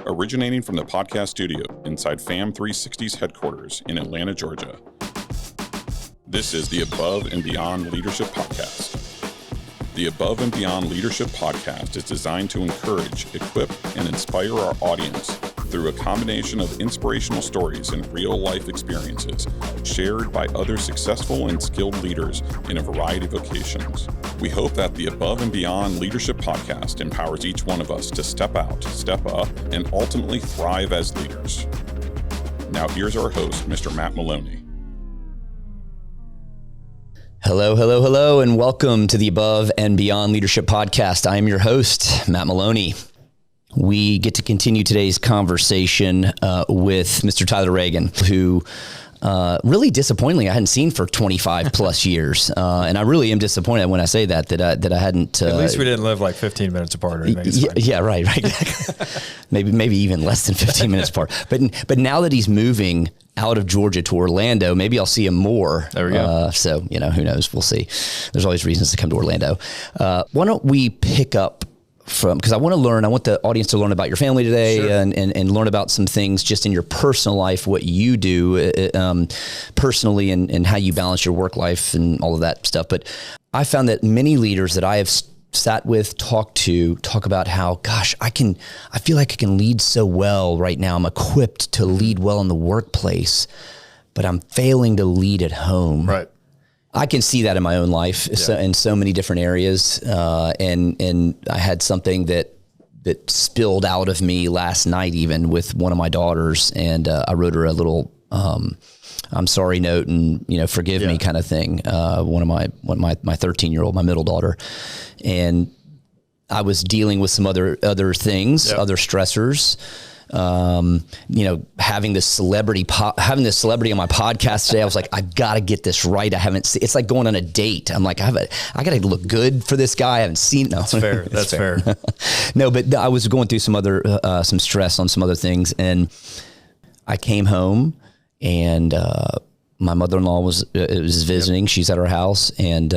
originating from the podcast studio inside FAM 360's headquarters in Atlanta, Georgia. This is the Above and Beyond Leadership Podcast. The Above and Beyond Leadership Podcast is designed to encourage, equip, and inspire our audience through a combination of inspirational stories and real-life experiences shared by other successful and skilled leaders in a variety of vocations. We hope that the Above and Beyond Leadership Podcast empowers each one of us to step out, step up, and ultimately thrive as leaders. Now here's our host, Mr. Matt Maloney. Hello, and welcome to the Above and Beyond Leadership Podcast. I am your host, Matt Maloney. We get to continue today's conversation with Mr. Tyler Reagin, who really disappointingly I hadn't seen for 25 plus years. And I really am disappointed when I say that I hadn't. At least we didn't live like 15 minutes apart or anything. Yeah, right. maybe even less than 15 minutes apart. But now that he's moving out of Georgia to Orlando, maybe I'll see him more. There we go. So, who knows? We'll see. There's always reasons to come to Orlando. Why don't we pick up from, because I want the audience to learn about your family today. Sure. and learn about some things just in your personal life, what you do personally and how you balance your work life and all of that stuff. But I found that many leaders that I have sat with, talk about how, gosh, I feel like I can lead so well right now. I'm equipped to lead well in the workplace, but I'm failing to lead at home. Right. I can see that in my own life in so many different areas. And I had something that spilled out of me last night, even with one of my daughters. And I wrote her a little, I'm sorry note and, forgive me kind of thing. One of my 13-year-old, my middle daughter. And I was dealing with some other things, other stressors. Having this celebrity on my podcast today, I was like, I gotta get this right. It's like going on a date. I'm like, I gotta look good for this guy. I haven't seen. No, That's fair. No, but I was going through some stress on some other things, and I came home, and my mother-in-law was visiting. Yep. She's at our house, and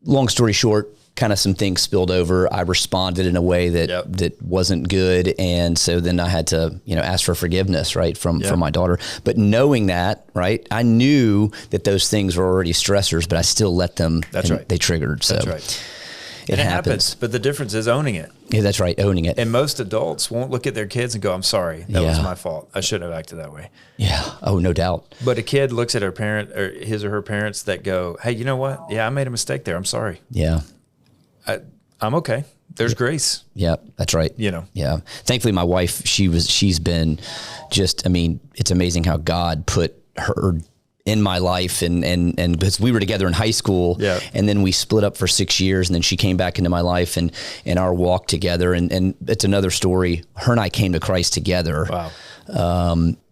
long story short, kind of some things spilled over. I responded in a way that wasn't good. And so then I had to, ask for forgiveness, right, from my daughter. But knowing that, right, I knew that those things were already stressors, but I still let them, they triggered. So that's right. It happens. But the difference is owning it. Yeah, that's right. Owning it. And most adults won't look at their kids and go, I'm sorry, that was my fault. I shouldn't have acted that way. Yeah. Oh, no doubt. But a kid looks at her parent or his or her parents that go, hey, you know what? Yeah, I made a mistake there. I'm sorry. Yeah. I'm okay. There's grace. Yeah, that's right. Yeah. Thankfully, my wife, she's been just, it's amazing how God put her in my life and because we were together in high school and then we split up for 6 years and then she came back into my life and our walk together and it's another story. Her and I came to Christ together. Wow.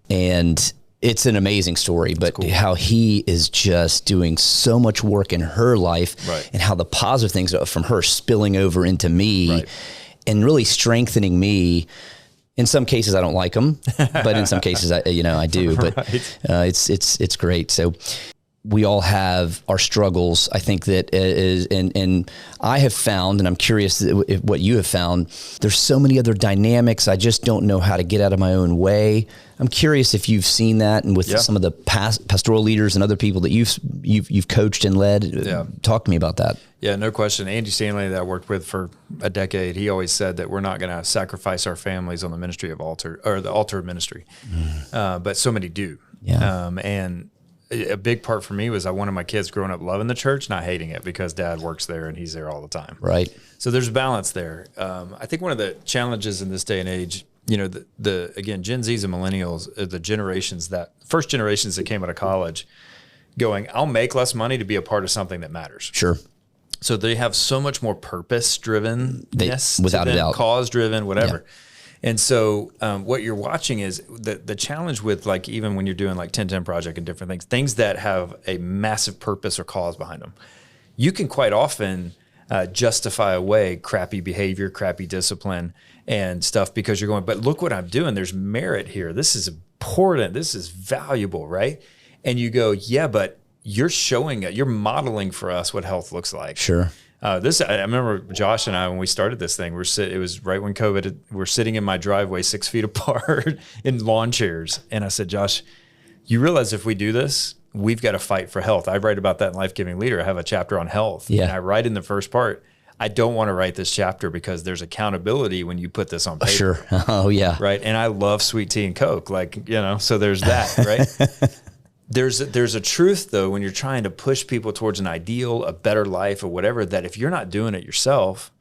And it's an amazing story, but cool. How he is just doing so much work in her life and how the positive things from her spilling over into me and really strengthening me. In some cases, I don't like them, but in some cases, I do, but it's great. So we all have our struggles. I think that is, and I have found, and I'm curious what you have found, there's so many other dynamics. I just don't know how to get out of my own way. I'm curious if you've seen that and with some of the pastoral leaders and other people that you've coached and led. Talk to me about that. Yeah, no question. Andy Stanley that I worked with for a decade, he always said that we're not going to sacrifice our families on the ministry of altar or the altar of ministry. But so many do. Yeah. And a big part for me was I wanted my kids growing up loving the church, not hating it because dad works there and he's there all the time. Right. So there's balance there. I think one of the challenges in this day and age, again, Gen Zs and millennials are the first generations that came out of college going, I'll make less money to be a part of something that matters. Sure. So they have so much more purpose-drivenness, without a doubt, cause-driven, whatever. Yeah. And so what you're watching is the challenge with like even when you're doing like 10-10 Project and different things that have a massive purpose or cause behind them, you can quite often justify away crappy behavior, crappy discipline and stuff because you're going, but look what I'm doing. There's merit here. This is important. This is valuable, right? And you go, yeah, but you're showing it. You're modeling for us what health looks like. Sure. I remember Josh and I, when we started this thing, it was right when COVID, we're sitting in my driveway 6 feet apart in lawn chairs. And I said, Josh, you realize if we do this, we've got to fight for health. I write about that in Life Giving Leader. I have a chapter on health. Yeah. And I write in the first part, I don't want to write this chapter because there's accountability when you put this on paper. Sure. Oh yeah. Right. And I love sweet tea and Coke. So there's that, right? There's a truth though, when you're trying to push people towards an ideal, a better life or whatever, that if you're not doing it yourself,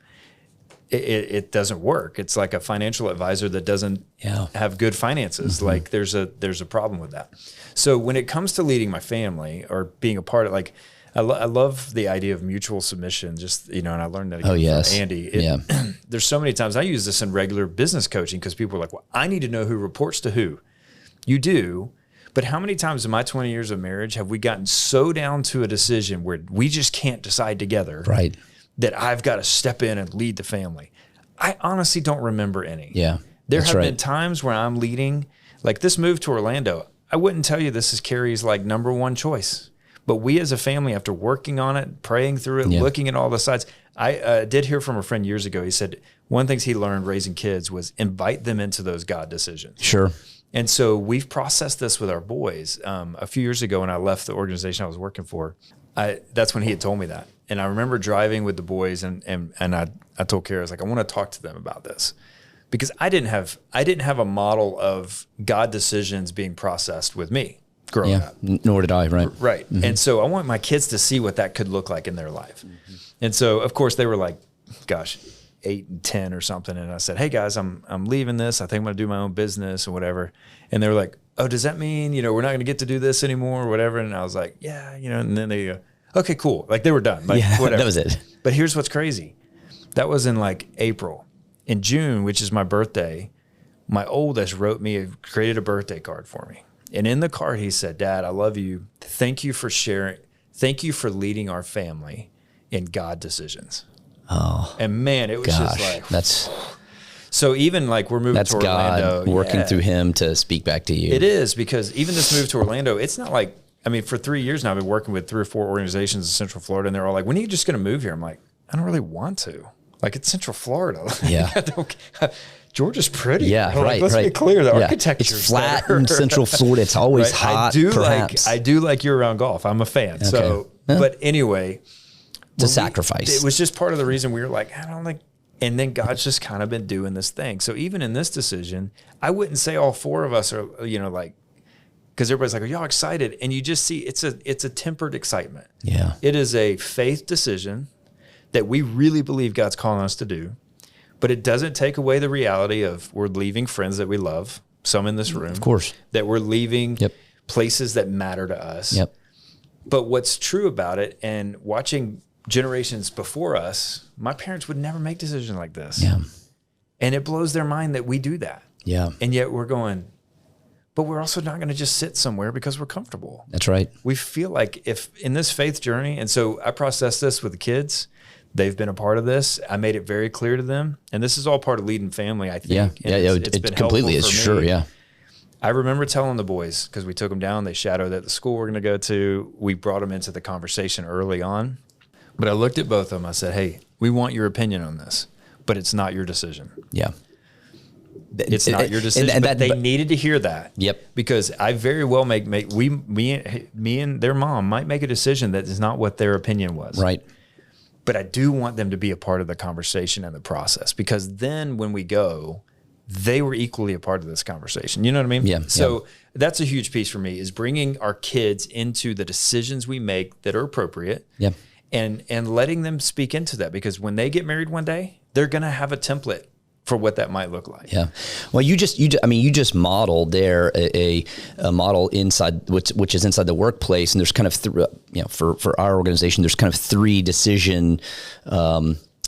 it doesn't work. It's like a financial advisor that doesn't have good finances. Mm-hmm. Like there's a problem with that. So when it comes to leading my family or being a part of I love the idea of mutual submission, and I learned that again from Andy. There's so many times I use this in regular business coaching because people are like, well, I need to know who reports to who. You do, but how many times in my 20 years of marriage have we gotten so down to a decision where we just can't decide together that I've got to step in and lead the family? I honestly don't remember any. Yeah, there have been times where I'm leading, like this move to Orlando. I wouldn't tell you this is Carrie's number one choice. But we as a family, after working on it, praying through it, looking at all the sides, I did hear from a friend years ago. He said one of the things he learned raising kids was invite them into those God decisions. Sure. And so we've processed this with our boys. A few years ago when I left the organization I was working for, that's when he had told me that. And I remember driving with the boys and I told Kara, I was like, I want to talk to them about this. Because I didn't have a model of God decisions being processed with me. Growing up. Nor did I, right? Right. Mm-hmm. And so I want my kids to see what that could look like in their life. Mm-hmm. And so, of course, they were like, 8 and 10 or something. And I said, hey, guys, I'm leaving this. I think I'm going to do my own business or whatever. And they were like, oh, does that mean, we're not going to get to do this anymore or whatever? And I was like, yeah, and then they go, okay, cool. They were done. Whatever. That was it. But here's what's crazy. That was in April. In June, which is my birthday, my oldest created a birthday card for me. And in the card, he said, Dad, I love you. Thank you for sharing. Thank you for leading our family in God decisions. Oh, and man, it was just that's so even we're moving to Orlando. God working through him to speak back to you. It is, because even this move to Orlando, it's not for 3 years now, I've been working with 3 or 4 organizations in Central Florida, and they're all like, when are you just going to move here? I'm like, I don't really want to. It's Central Florida. Yeah. Georgia's pretty. Yeah, right. Let's be clear. The architecture it's flat in Central Florida. It's always hot. I do like year-round golf. I'm a fan. Okay. So, but anyway, it's a sacrifice. It was just part of the reason we were like, I don't like. And then God's just kind of been doing this thing. So even in this decision, I wouldn't say all 4 of us are, because everybody's like, are y'all excited? And you just see it's a tempered excitement. Yeah, it is a faith decision that we really believe God's calling us to do. But it doesn't take away the reality of we're leaving friends that we love, some in this room. Of course. That we're leaving places that matter to us. Yep. But what's true about it, and watching generations before us, my parents would never make decisions like this. Yeah. And it blows their mind that we do that. Yeah. And yet we're going, but we're also not going to just sit somewhere because we're comfortable. That's right. We feel like if in this faith journey, and so I process this with the kids. They've been a part of this. I made it very clear to them. And this is all part of leading family, I think. Yeah, it completely is. Sure, yeah. I remember telling the boys, because we took them down, they shadowed at the school we're going to go to. We brought them into the conversation early on. But I looked at both of them. I said, hey, we want your opinion on this, but it's not your decision. Yeah. It's not your decision. But they needed to hear that. Yep. Because I very well me and their mom might make a decision that is not what their opinion was. Right. But I do want them to be a part of the conversation and the process, because then when we go, they were equally a part of this conversation. You know what I mean? Yeah. So that's a huge piece for me, is bringing our kids into the decisions we make that are appropriate. Yeah. And letting them speak into that, because when they get married one day, they're going to have a template for what that might look like. Yeah. Well, you just modeled there a model inside which is inside the workplace, and there's kind of for our organization, there's kind of 3 decision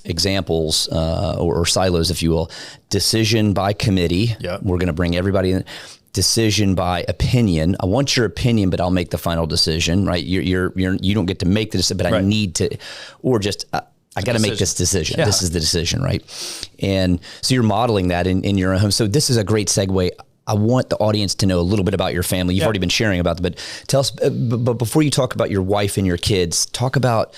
examples or silos, if you will. Decision by committee. Yep. We're going to bring everybody in. Decision by opinion. I want your opinion, but I'll make the final decision. Right? You don't get to make the decision, but I need to, or just. I got to make this decision. Yeah. This is the decision, right? And so you're modeling that in your own home. So this is a great segue. I want the audience to know a little bit about your family. You've already been sharing about them, but tell us, but before you talk about your wife and your kids, talk about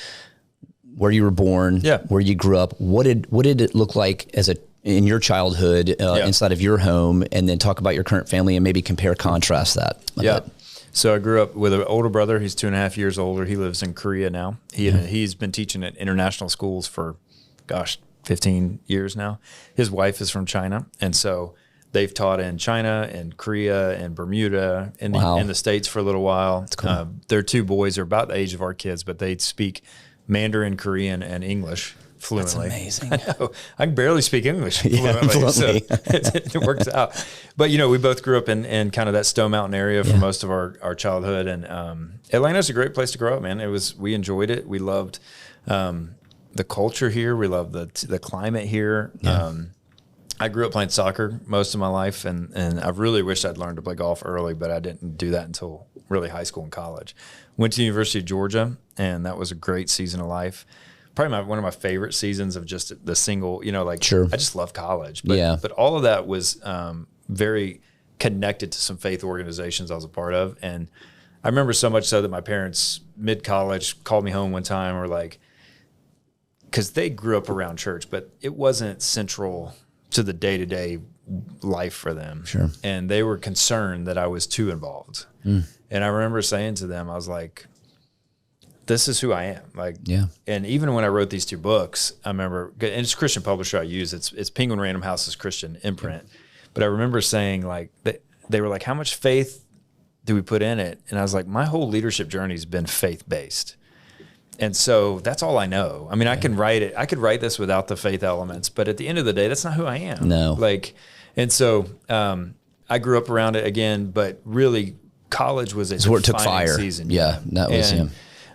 where you were born, where you grew up. What did it look like in your childhood inside of your home, and then talk about your current family and maybe contrast that a bit. So I grew up with an older brother. He's 2.5 years older. He lives in Korea now. He's been teaching at international schools for, 15 years now. His wife is from China. And so they've taught in China and Korea and Bermuda in the States for a little while. That's cool. Their 2 boys are about the age of our kids, but they speak Mandarin, Korean, and English fluently. That's amazing. I can barely speak English fluently. So it works out. But, we both grew up in kind of that Stone Mountain area for most of our childhood. And Atlanta's a great place to grow up, man. We enjoyed it. We loved the culture here. We loved the climate here. Yeah. I grew up playing soccer most of my life, and I really wish I'd learned to play golf early, but I didn't do that until really high school and college. Went to the University of Georgia, and that was a great season of life. Probably one of my favorite seasons of just the single, Sure. I just love college. But all of that was very connected to some faith organizations I was a part of. And I remember so much so that my parents, mid-college, called me home one time, or because they grew up around church, but it wasn't central to the day-to-day life for them. Sure. And they were concerned that I was too involved. And I remember saying to them, I was like, this is who I am. And even when I wrote these 2 books, I remember, and it's a Christian publisher I use. It's Penguin Random House's Christian imprint. But I remember saying they were like, how much faith do we put in it? And I was like, my whole leadership journey has been faith-based. And so that's all I know. I mean, I can write it. I could write this without the faith elements, but at the end of the day, that's not who I am. No. And so I grew up around it again, but really college was a where it took fire. Season. Yeah, that was him.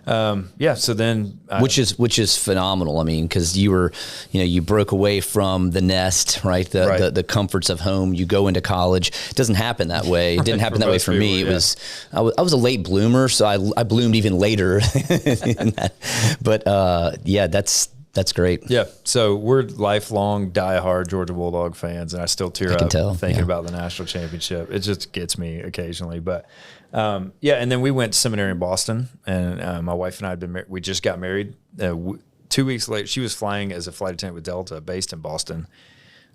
So then, which is phenomenal. I mean, because you broke away from the nest, right? The comforts of home. You go into college. It doesn't happen that way. It didn't happen that way for me. It was I was a late bloomer, so I bloomed even later. But that's great. Yeah. So we're lifelong diehard Georgia Bulldog fans, and I still tear up thinking about the national championship. It just gets me occasionally, but. And then we went to seminary in Boston, and my wife and I had been we just got married. 2 weeks later, she was flying as a flight attendant with Delta, based in Boston.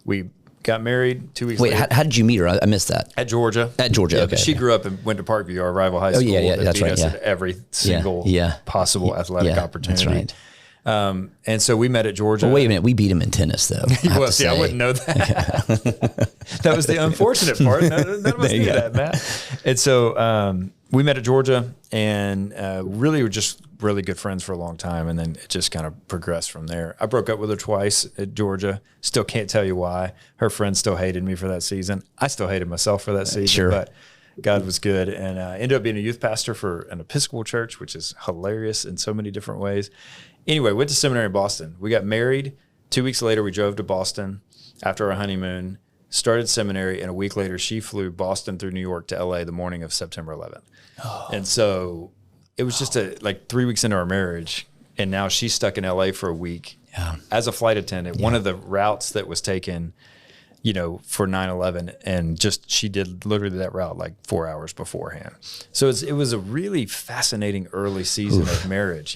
We got married 2 weeks later. Wait, how did you meet her? I missed that. At Georgia. Okay. But she grew up and went to Parkview, our rival high school. That's right. At every single possible athletic opportunity. That's right. And so we met at Georgia. Well, wait a minute. We beat him in tennis, though. I wouldn't know that. That was the unfortunate part. None of us knew that, Matt. And so we met at Georgia, and really were just really good friends for a long time. And then it just kind of progressed from there. I broke up with her twice at Georgia. Still can't tell you why. Her friends still hated me for that season. I still hated myself for that season. Sure. But God was good, and ended up being a youth pastor for an Episcopal church, which is hilarious in so many different ways. Anyway, went to seminary in Boston. We got married. 2 weeks later, we drove to Boston after our honeymoon, started seminary, and a week later, she flew Boston through New York to LA the morning of September 11th. Oh. And so it was just 3 weeks into our marriage, and now she's stuck in LA for a week as a flight attendant. One of the routes that was taken, for 9/11, and she did literally that route 4 hours beforehand. So it was a really fascinating early season of marriage,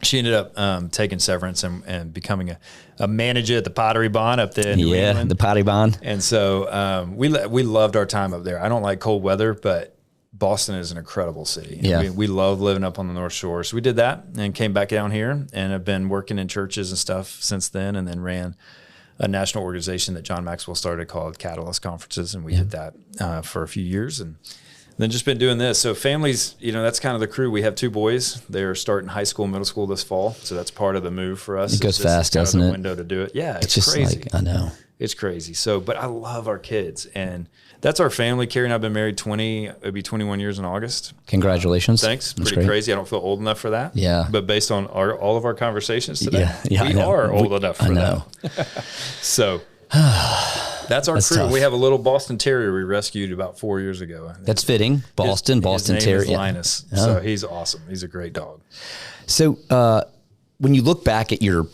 She ended up taking severance and becoming a manager at the Pottery Barn up there in New England. The Pottery Barn. And so we loved our time up there. I don't like cold weather, but Boston is an incredible city. Yeah. We love living up on the North Shore. So we did that and came back down here, and have been working in churches and stuff since then, and then ran a national organization that John Maxwell started called Catalyst Conferences, and we did that for a few years, and then just been doing this. So families, that's kind of the crew. We have 2 boys. They're starting high school, middle school this fall, so that's part of the move for us. It goes fast, doesn't it? Window to do it. Yeah, it's just crazy. I know. It's crazy. So, but I love our kids, and that's our family. Carrie and I have been married it'll be 21 years in August. Congratulations. Thanks. That's Pretty great. crazy. I don't feel old enough for that. Yeah. But based on all of our conversations today, we I are old enough for I know. that. So that's our crew. Tough. We have a little Boston Terrier we rescued about 4 years ago. That's fitting. Boston his name Terrier. is Linus. So he's awesome. He's a great dog. So when you look back at your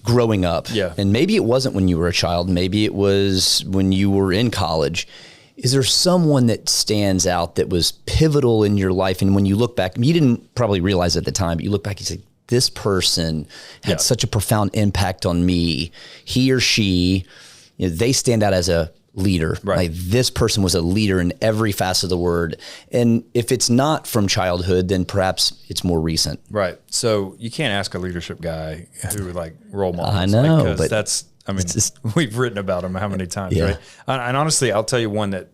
growing up, and maybe it wasn't when you were a child, maybe it was when you were in college, is there someone that stands out that was pivotal in your life? And when you look back, you didn't probably realize at the time, but you look back, you say, this person had such a profound impact on me. He or she, they stand out as a leader. Right. Like this person was a leader in every facet of the word. And if it's not from childhood, then perhaps it's more recent. Right. So you can't ask a leadership guy who like role models. I know, because but that's, I mean, we've written about them how many times, right? And honestly, I'll tell you one that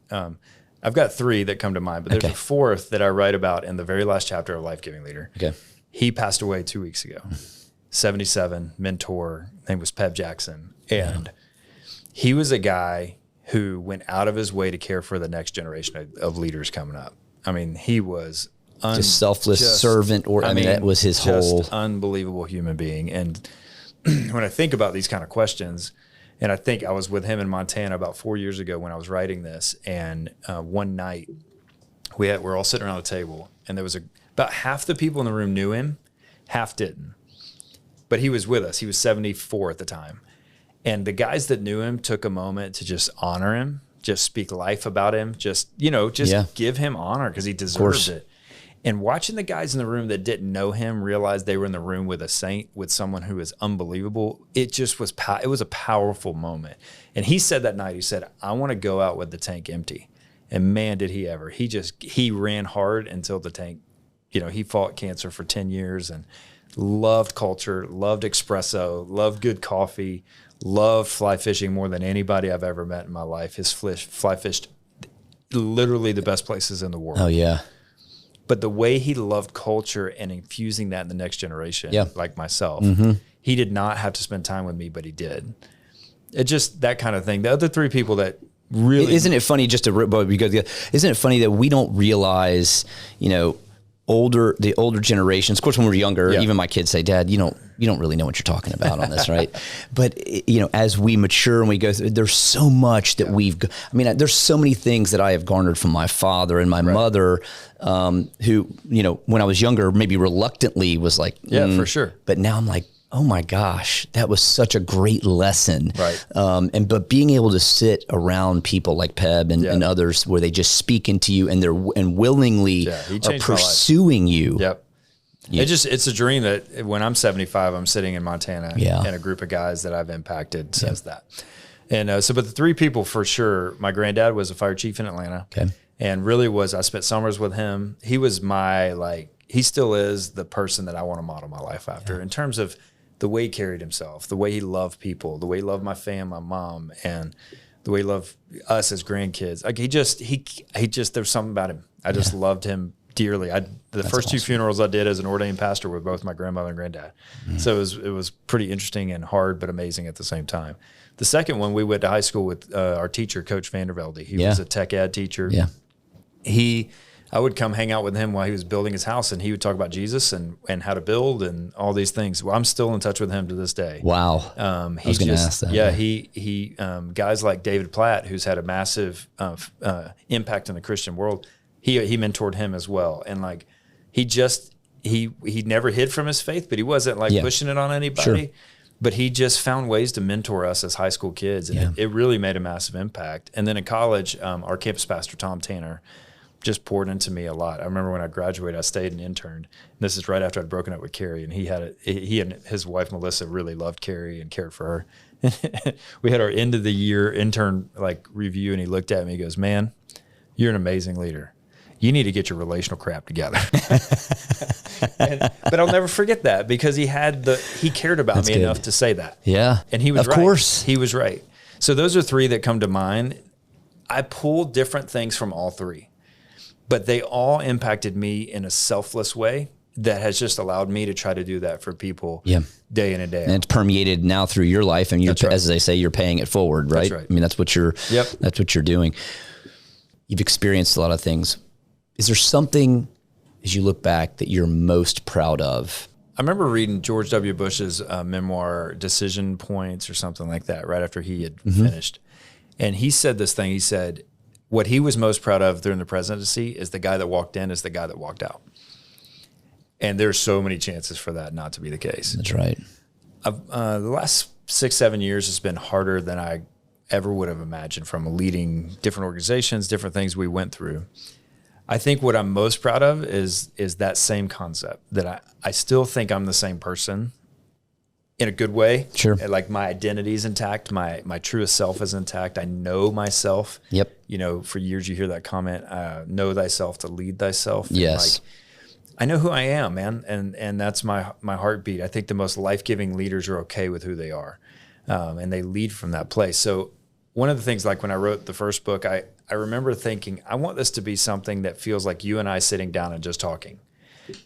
I've got 3 that come to mind, but there's a 4th that I write about in the very last chapter of Life Giving Leader. Okay. He passed away 2 weeks ago. 77, mentor, name was Peb Jackson. And he was a guy who went out of his way to care for the next generation of leaders coming up. I mean, he was just selfless servant, or I mean, that was his whole unbelievable human being. And when I think about these kind of questions, and I think I was with him in Montana about 4 years ago when I was writing this, and one night we're all sitting around the table, and there was about half the people in the room knew him, half didn't. But he was with us. He was 74 at the time. And the guys that knew him took a moment to just honor him, just speak life about him, just give him honor because he deserved it. And watching the guys in the room that didn't know him realize they were in the room with a saint, with someone who is unbelievable, it just was, it was a powerful moment. And he said that night, he said, I want to go out with the tank empty. And man, did he ever. He ran hard until the tank, he fought cancer for 10 years and loved culture, loved espresso, loved good coffee, loved fly fishing more than anybody I've ever met in my life. His fly fished literally the best places in the world. Oh, yeah. But the way he loved culture and infusing that in the next generation, like myself, he did not have to spend time with me, but he did. It just, that kind of thing. The other 3 people that really... Isn't it funny isn't it funny that we don't realize, the older generations, of course, when we're younger, even my kids say, Dad, you don't really know what you're talking about on this, right? But, as we mature and we go through, there's so much that there's so many things that I have garnered from my father and my mother, who, when I was younger, maybe reluctantly was like, for sure. But now I'm like, oh my gosh, that was such a great lesson. Right. But being able to sit around people like Peb and others where they just speak into you and willingly are pursuing you. Yep. It's a dream that when I'm 75, I'm sitting in Montana and a group of guys that I've impacted says that. And but the 3 people for sure, my granddad was a fire chief in Atlanta. Okay. And really I spent summers with him. He was he still is the person that I want to model my life after in terms of the way he carried himself, the way he loved people, the way he loved my my mom, and the way he loved us as grandkids. Like he just, there's something about him. I just loved him dearly. The first 2 funerals I did as an ordained pastor were both my grandmother and granddad. So it was pretty interesting and hard, but amazing at the same time. The second one, we went to high school with our teacher, Coach Vandervelde. He was a tech ed teacher. Yeah. I would come hang out with him while he was building his house, and he would talk about Jesus and how to build and all these things. Well, I'm still in touch with him to this day. Wow. I was going to ask that. Yeah, he guys like David Platt, who's had a massive impact in the Christian world, he mentored him as well. And like he never hid from his faith, but he wasn't pushing it on anybody. Sure. But he just found ways to mentor us as high school kids, and it really made a massive impact. And then in college, our campus pastor, Tom Tanner, just poured into me a lot. I remember when I graduated, I stayed and interned. And this is right after I'd broken up with Carrie, and he and his wife Melissa really loved Carrie and cared for her. We had our end of the year intern review, and he looked at me. He goes, "Man, you're an amazing leader. You need to get your relational crap together." But I'll never forget that because he cared about me enough to say that. Yeah, and he was right. Of course, he was right. So those are 3 that come to mind. I pulled different things from all 3. But they all impacted me in a selfless way that has just allowed me to try to do that for people day in and day out. And it's permeated now through your life, and as they say, you're paying it forward, right? That's right. I mean, that's what you're doing. You've experienced a lot of things. Is there something, as you look back, that you're most proud of? I remember reading George W. Bush's memoir, Decision Points or something like that, right after he had finished. And he said this thing, he said, what he was most proud of during the presidency is the guy that walked in is the guy that walked out. And there's so many chances for that not to be the case. That's right. The last 6-7 years has been harder than I ever would have imagined from leading different organizations, different things we went through. I think what I'm most proud of is that same concept, that I still think I'm the same person in a good way. Sure. Like my identity is intact. My truest self is intact. I know myself. Yep. You know, for years you hear that comment, know thyself to lead thyself. Yes. And I know who I am, man. And that's my heartbeat. I think the most life-giving leaders are okay with who they are. And they lead from that place. So one of the things, like when I wrote the first book, I remember thinking, I want this to be something that feels like you and I sitting down and just talking.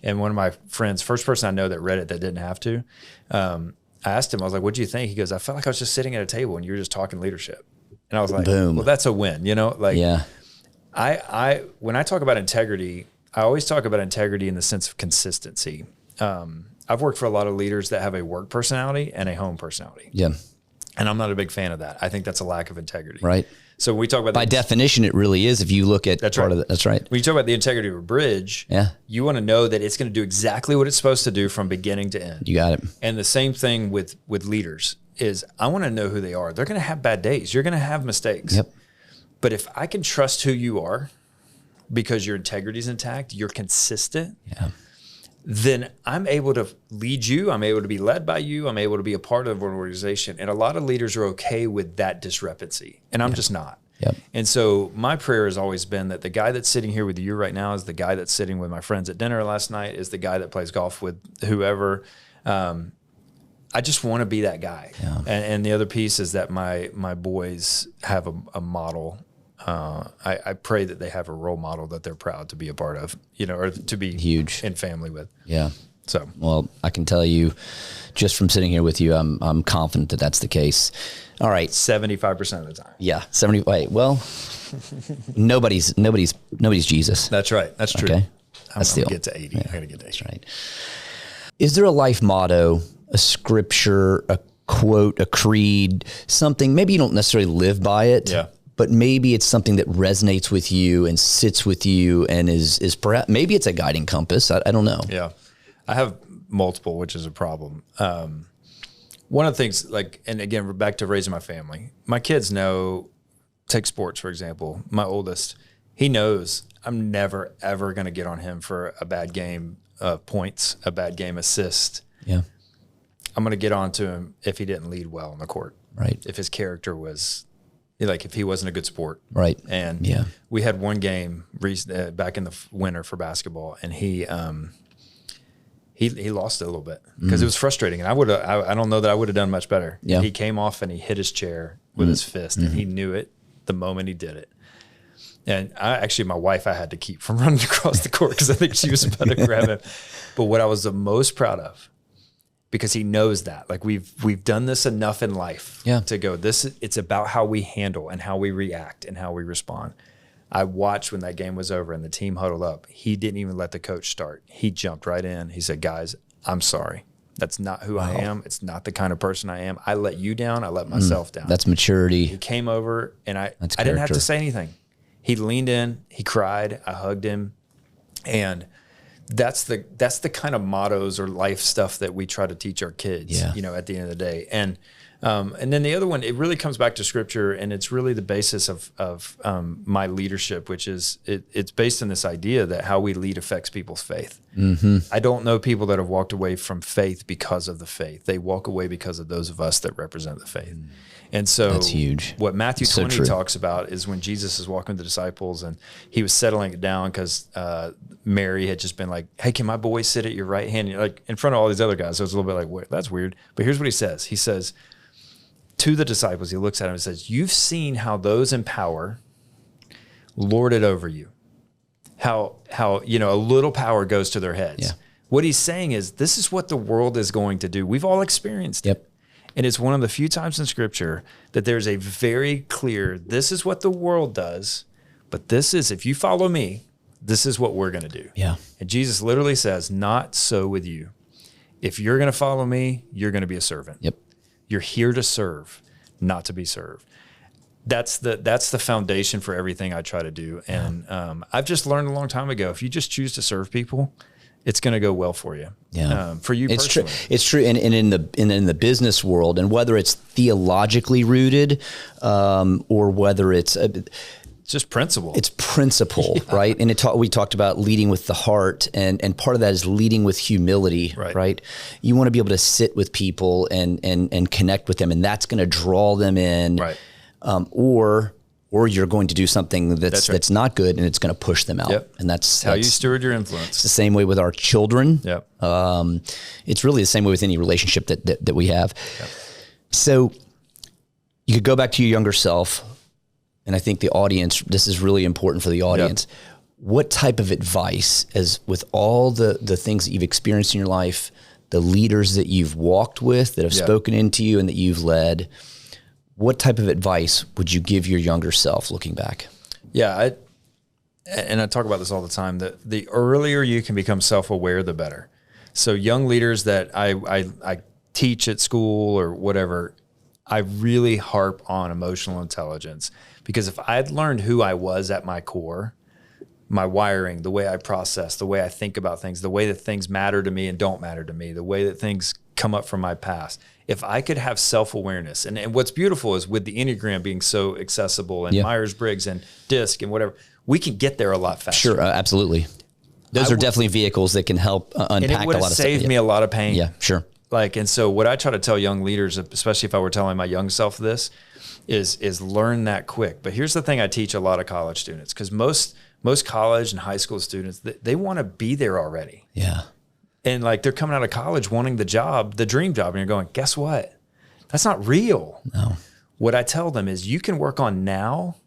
And one of my friends, first person I know that read it that didn't have to, I asked him, I was like, what do you think? He goes, I felt like I was just sitting at a table and you were just talking leadership. And I was like, boom. Well, that's a win, you know? Like, yeah. When I talk about integrity, I always talk about integrity in the sense of consistency. I've worked for a lot of leaders that have a work personality and a home personality. Yeah. And I'm not a big fan of that. I think that's a lack of integrity. Right. So when we talk about by definition, it really is. If you look at that's part right. of it, that's right. When you talk about the integrity of a bridge, yeah, you want to know that it's going to do exactly what it's supposed to do from beginning to end. You got it. And the same thing with leaders is I want to know who they are. They're going to have bad days. You're going to have mistakes. Yep. But if I can trust who you are because your integrity is intact, you're consistent. Yeah. Then I'm able to lead you. I'm able to be led by you. I'm able to be a part of an organization. And a lot of leaders are okay with that discrepancy. And I'm just not. Yep. And so my prayer has always been that the guy that's sitting here with you right now is the guy that's sitting with my friends at dinner last night, is the guy that plays golf with whoever. I just want to be that guy. Yeah. And the other piece is that my boys have a model. I pray that they have a role model that they're proud to be a part of, you know, or to be huge in family with. Yeah. So, well, I can tell you just from sitting here with you, I'm confident that that's the case. All right. 75% of the time. Yeah. 70. Wait, well, nobody's Jesus. That's right. That's true. Okay. I'm going to get to 80. Yeah, I got to get to 80. That's right. Is there a life motto, a scripture, a quote, a creed, something, maybe you don't necessarily live by it, yeah, but maybe it's something that resonates with you and sits with you and is perhaps, maybe it's a guiding compass. I don't know. Yeah. I have multiple, which is a problem. One of the things, like, and again, we're back to raising my family. My kids know, take sports, for example. My oldest, he knows I'm never, ever going to get on him for a bad game points, a bad game assist. Yeah. I'm going to get on to him if he didn't lead well on the court. Right. If his character was, like, if he wasn't a good sport. Right. And yeah, we had one game back in the winter for basketball, and he lost it a little bit because it was frustrating, and I don't know that I would have done much better. Yeah. He came off and he hit his chair with his fist, and he knew it the moment he did it. And my wife I had to keep from running across the court because I think she was about to grab him. But what I was the most proud of, because he knows that, like, we've done this enough in life to go, it's about how we handle and how we react and how we respond. I watched when that game was over and the team huddled up. He didn't even let the coach start. He jumped right in. He said, guys, I'm sorry. That's not who I am. It's not the kind of person I am. I let you down. I let myself down. That's maturity. He came over and I didn't have to say anything. He leaned in, he cried, I hugged him. And that's the kind of mottos or life stuff that we try to teach our kids, you know, at the end of the day. And then the other one, it really comes back to scripture, and it's really the basis of my leadership, which is it's based on this idea that how we lead affects people's faith. Mm-hmm. I don't know people that have walked away from faith because of the faith. They walk away because of those of us that represent the faith. And so that's huge. What Matthew 20 talks about is when Jesus is walking with the disciples and he was settling it down because Mary had just been like, hey, can my boy sit at your right hand? Like in front of all these other guys. So it was a little bit like, wait, that's weird. But here's what he says. He says to the disciples, he looks at them and says, you've seen how those in power lord it over you. How you know, a little power goes to their heads. Yeah. What he's saying is this is what the world is going to do. We've all experienced it. And it's one of the few times in scripture that there's a very clear, this is what the world does, but this is, if you follow me, this is what we're going to do. Yeah. And Jesus literally says, not so with you. If you're going to follow me, you're going to be a servant. Yep. You're here to serve, not to be served. That's the foundation for everything I try to do. And I've just learned a long time ago, if you just choose to serve people, it's going to go well for you. Yeah. For you personally. It's true. And in the business world, and whether it's theologically rooted, or whether it's just principle. It's principle, right? And we talked about leading with the heart, and part of that is leading with humility, right? You want to be able to sit with people and connect with them, and that's going to draw them in, right? Or you're going to do something that's not good, and it's going to push them out. Yep. And that's how you steward your influence. It's the same way with our children. Yep. It's really the same way with any relationship that we have. Yep. So you could go back to your younger self, and I think the audience, this is really important for the audience. Yep. What type of advice, as with all the things that you've experienced in your life, the leaders that you've walked with, that have spoken into you and that you've led, what type of advice would you give your younger self looking back? Yeah, I talk about this all the time, that the earlier you can become self-aware, the better. So young leaders that I teach at school or whatever, I really harp on emotional intelligence, because if I'd learned who I was at my core, my wiring, the way I process, the way I think about things, the way that things matter to me and don't matter to me, the way that things come up from my past. If I could have self-awareness, and what's beautiful is with the Enneagram being so accessible and Myers-Briggs and DISC and whatever, we can get there a lot faster. Sure, absolutely. Those are definitely vehicles that can help unpack a lot of stuff. And it would have saved me a lot of pain. Yeah, sure. And so what I try to tell young leaders, especially if I were telling my young self this, is learn that quick. But here's the thing I teach a lot of college students, because most college and high school students, they want to be there already. Yeah. And they're coming out of college wanting the job, the dream job. And you're going, guess what? That's not real. No. What I tell them is you can work on now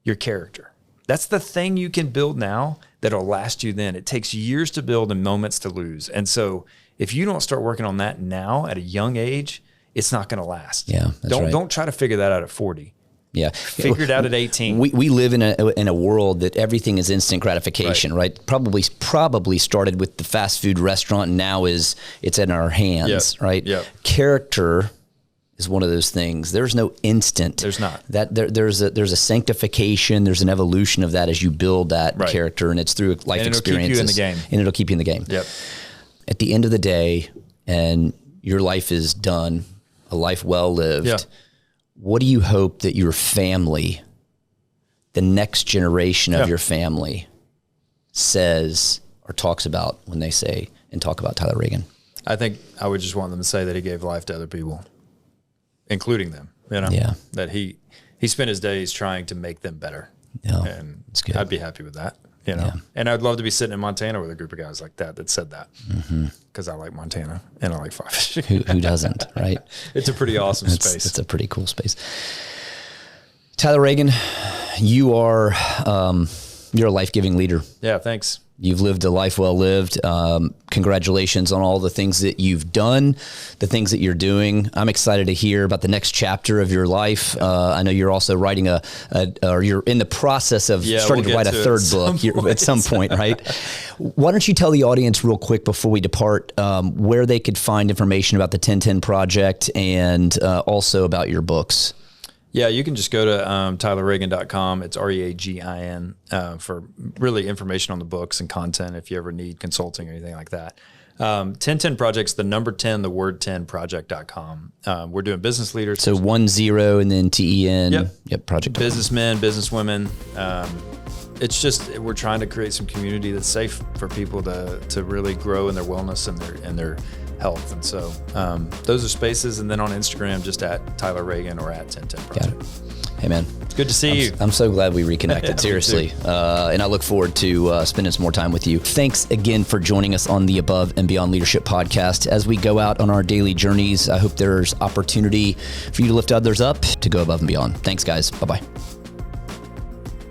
your character. That's the thing you can build now that'll last you then. It takes years to build and moments to lose. And so if you don't start working on that now at a young age, it's not going to last. Yeah, Don't try to figure that out at 40. Yeah. Figure it out at 18. We live in a world that everything is instant gratification, right? Probably started with the fast food restaurant, and now it's in our hands, right? Yep. Character is one of those things. There's no instant. There's not. There's a sanctification, there's an evolution of that as you build that character, and it's through life experiences. It'll keep you in the game. And it'll keep you in the game. Yep. At the end of the day, and your life is done, a life well lived. Yeah. What do you hope that your family, the next generation of your family, says or talks about when they say and talk about Tyler Reagin? I think I would just want them to say that he gave life to other people, including them. Yeah. That he spent his days trying to make them better. Yeah, and that's good. I'd be happy with that. And I'd love to be sitting in Montana with a group of guys like that said that, because I like Montana and I like fly fishing. Who doesn't, right? It's a pretty awesome space. It's a pretty cool space. Tyler Reagin, you're a life-giving leader. Yeah, thanks. You've lived a life well lived. Congratulations on all the things that you've done, the things that you're doing. I'm excited to hear about the next chapter of your life. I know you're also writing or you're in the process of starting to write a third book at some point, right? Why don't you tell the audience real quick before we depart where they could find information about the 1010 Project and also about your books? Yeah, you can just go to tylerreagin.com. It's REAGIN for really information on the books and content if you ever need consulting or anything like that. 1010 Project's the number 10, the word 10 project.com. We're doing business leaders. So 10 and then TEN. Yep. Project. Businessmen, businesswomen. It's just we're trying to create some community that's safe for people to really grow in their wellness and their health. And so those are spaces. And then on Instagram, just at Tyler Reagin or at 1010 Project. Got it. Hey, man. It's good to see you. I'm so glad we reconnected, seriously. And I look forward to spending some more time with you. Thanks again for joining us on the Above and Beyond Leadership Podcast. As we go out on our daily journeys, I hope there's opportunity for you to lift others up to go above and beyond. Thanks, guys. Bye-bye.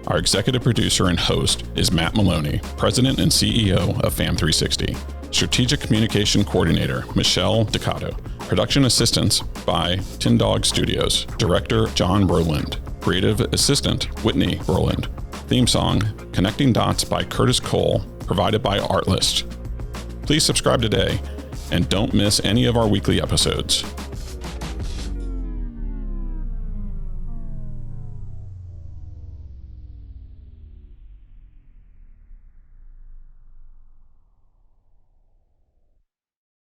Our executive producer and host is Matt Maloney, President and CEO of FAM360. Strategic Communication Coordinator, Michelle Ducato. Production Assistance by Tin Dog Studios. Director, John Berland. Creative Assistant, Whitney Berland. Theme song, Connecting Dots by Curtis Cole, provided by Artlist. Please subscribe today and don't miss any of our weekly episodes.